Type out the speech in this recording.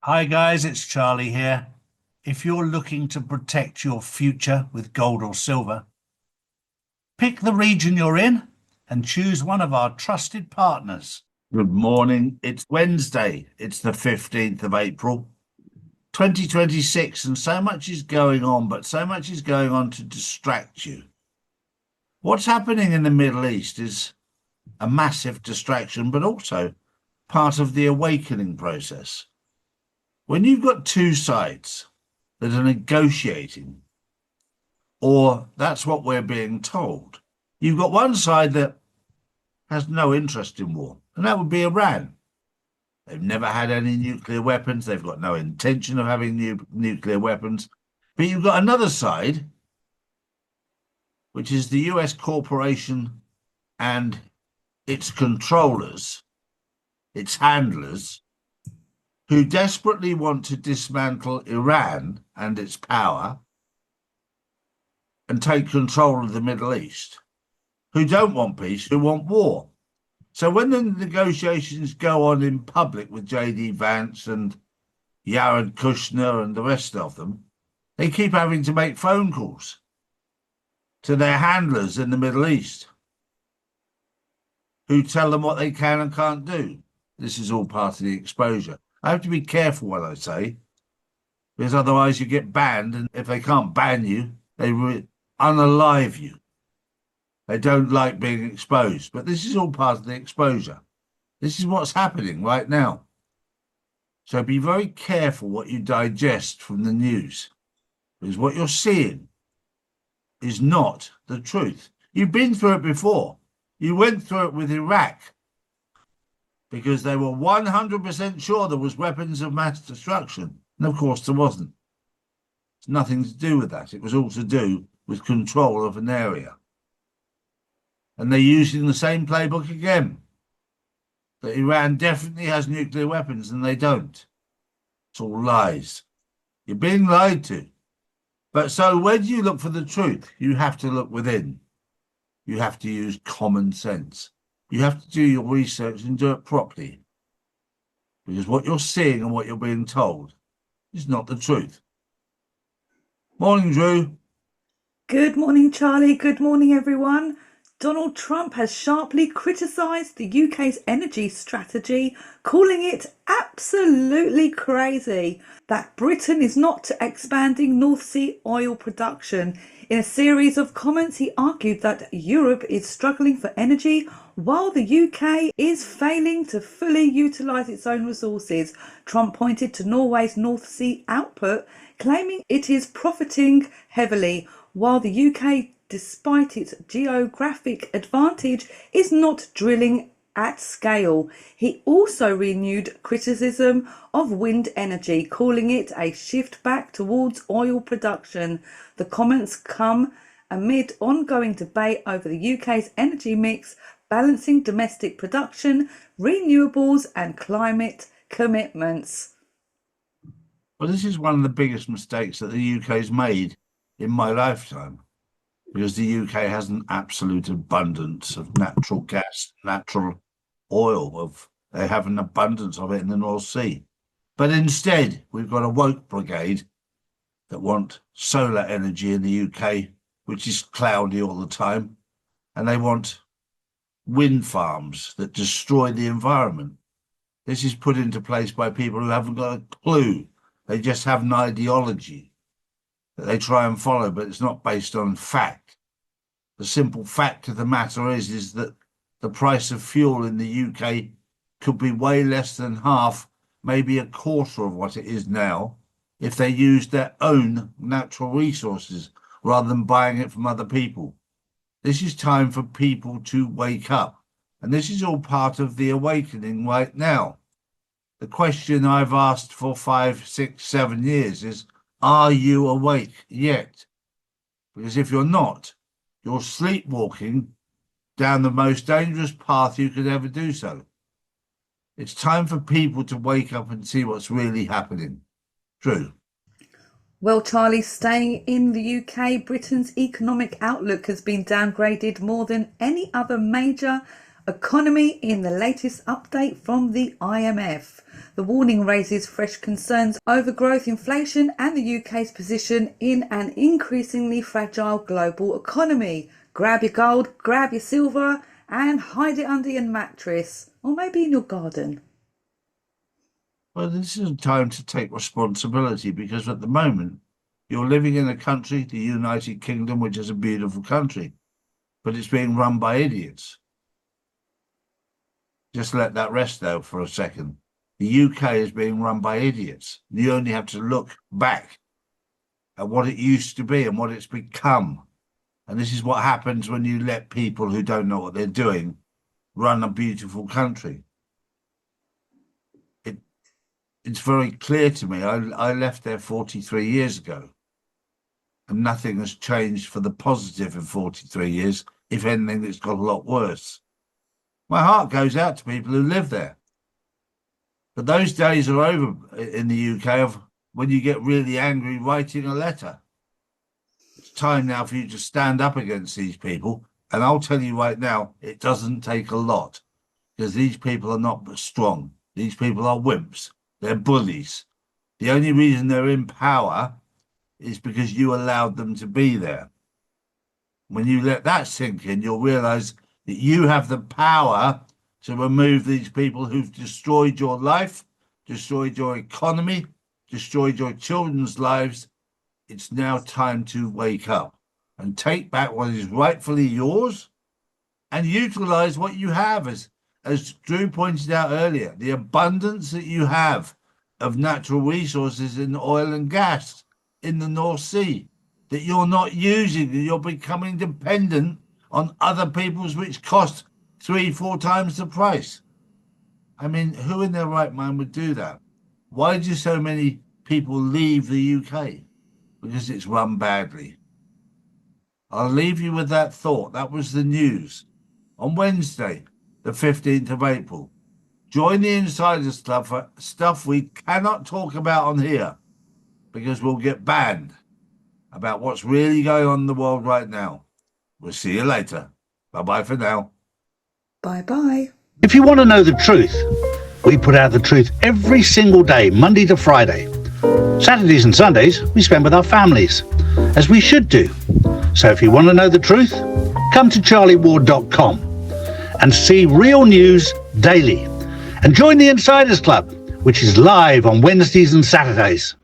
Hi guys, it's Charlie here. If you're looking to protect your future with gold or silver, pick the region you're in and choose one of our trusted partners. Good morning. It's Wednesday. It's the 15th of April, 2026, and so much is going on, but so much is going on to distract you. What's happening in the Middle East is a massive distraction, but also part of the awakening process. When you've got two sides that are negotiating, or that's what we're being told, you've got one side that has no interest in war, and that would be Iran. They've never had any nuclear weapons. They've got no intention of having nuclear weapons. But you've got another side, which is the US corporation and its controllers, its handlers, who desperately want to dismantle Iran and its power and take control of the Middle East, who don't want peace, who want war. So when the negotiations go on in public with J.D. Vance and Jared Kushner and the rest of them, they keep having to make phone calls to their handlers in the Middle East, who tell them what they can and can't do. This is all part of the exposure. I have to be careful what I say, because otherwise you get banned, and if they can't ban you, they unalive you. They don't like being exposed, but this is all part of the exposure. This is what's happening right now. So be very careful what you digest from the news, because what you're seeing is not the truth. You've been through it before. You went through it with Iraq, because they were 100% sure there was weapons of mass destruction. And of course there wasn't. It's nothing to do with that. It was all to do with control of an area. And they're using the same playbook again. That Iran definitely has nuclear weapons and they don't. It's all lies. You're being lied to. But so when you look for the truth, you have to look within. You have to use common sense. You have to do your research and do it properly. Because what you're seeing and what you're being told is not the truth. Morning, Drew. Good morning, Charlie. Good morning, everyone. Donald Trump has sharply criticised the UK's energy strategy, calling it absolutely crazy that Britain is not expanding North Sea oil production. In a series of comments, he argued that Europe is struggling for energy while the UK is failing to fully utilise its own resources. Trump pointed to Norway's North Sea output, claiming it is profiting heavily, while the UK, despite its geographic advantage, is not drilling at scale. He also renewed criticism of wind energy, calling it a shift back towards oil production. The comments come amid ongoing debate over the UK's energy mix, balancing domestic production, renewables and climate commitments. Well, this is one of the biggest mistakes that the UK's made in my lifetime, because the UK has an absolute abundance of natural gas, natural oil. They have an abundance of it in the North Sea. But instead, we've got a woke brigade that want solar energy in the UK, which is cloudy all the time, and they want wind farms that destroy the environment. This is put into place by people who haven't got a clue. They just have an ideology that they try and follow, but it's not based on fact. The simple fact of the matter is that the price of fuel in the UK could be way less than half, maybe a quarter of what it is now, if they used their own natural resources rather than buying it from other people. This is time for people to wake up. And this is all part of the awakening right now. The question I've asked for 5, 6, 7 years is, are you awake yet? Because if you're not, you're sleepwalking down the most dangerous path you could ever do so. It's time for people to wake up and see what's really happening. True. Well, Charlie, staying in the UK, Britain's economic outlook has been downgraded more than any other major Economy in the latest update from the IMF. The warning raises fresh concerns over growth, inflation and the UK's position in an increasingly fragile global economy. Grab your gold, grab your silver and hide it under your mattress or maybe in your garden. Well, this is a time to take responsibility because at the moment you're living in a country, the United Kingdom, which is a beautiful country, but it's being run by idiots. Just let that rest though for a second. The UK is being run by idiots. You only have to look back at what it used to be and what it's become. And this is what happens when you let people who don't know what they're doing run a beautiful country. It's very clear to me. I left there 43 years ago and nothing has changed for the positive in 43 years. If anything, it's got a lot worse. My heart goes out to people who live there. But those days are over in the UK of when you get really angry writing a letter. It's time now for you to stand up against these people. And I'll tell you right now, it doesn't take a lot because these people are not strong. These people are wimps. They're bullies. The only reason they're in power is because you allowed them to be there. When you let that sink in, you'll realize that you have the power to remove these people who've destroyed your life, destroyed your economy, destroyed your children's lives. It's now time to wake up and take back what is rightfully yours and utilize what you have. As Drew pointed out earlier, the abundance that you have of natural resources in oil and gas in the North Sea that you're not using, that you're becoming dependent on other people's, which cost 3-4 times the price. I mean, who in their right mind would do that? Why do so many people leave the UK? Because it's run badly. I'll leave you with that thought. That was the news. On Wednesday, the 15th of April, join the Insiders Club for stuff we cannot talk about on here because we'll get banned about what's really going on in the world right now. We'll see you later. Bye-bye for now. Bye-bye. If you want to know the truth, we put out the truth every single day, Monday to Friday. Saturdays and Sundays we spend with our families, as we should do. So if you want to know the truth, come to charlieward.com and see real news daily. And join the Insiders Club, which is live on Wednesdays and Saturdays.